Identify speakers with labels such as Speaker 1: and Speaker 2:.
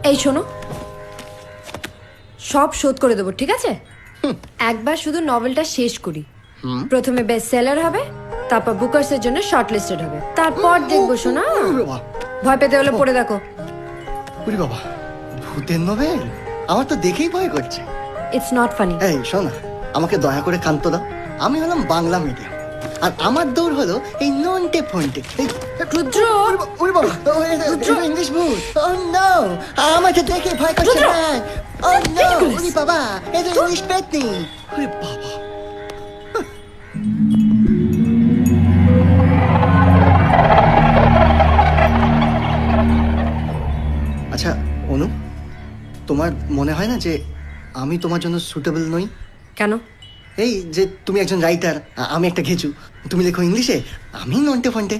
Speaker 1: এই শোনো, সব শোধ করে দেবো, ঠিক আছে? একবার শুধু নভেলটা শেষ করি। প্রথমে বেস্ট সেলার হবে, তারপর বুকার্সের জন্য শর্ট লিস্টেড হবে, তারপর দেখবো। শোনা, ভয় পেতে হলে পড়ে দেখো।
Speaker 2: ওরে বাবা, ভূতের নোবেল? আমার তো দেখেই ভয় করছে।
Speaker 1: It's not funny.
Speaker 2: এই শোনা, আমাকে দয়া করে ক্ষান্ত দাও। আমি হলাম বাংলা মিডিয়াম, আর আমার দৌড় হলো এই নন্টে ফন্টে।
Speaker 1: রুদ্র!
Speaker 2: ওরে বাবা, ইংলিশ ভূত! ও নো, আমাকে দেখে ভয় করছে না। ও নো, ওরে বাবা, এটা ইংলিশ পেতনি। ওরে বাবা। আচ্ছা অনু, তোমার মনে হয় না যে আমি তোমার জন্য সুটেবল নই?
Speaker 1: কেন?
Speaker 2: এই যে তুমি একজন রাইটার, আমি একটা ঘেচু। তুমি লেখো ইংলিশে, আমি নন্টে ফন্টে।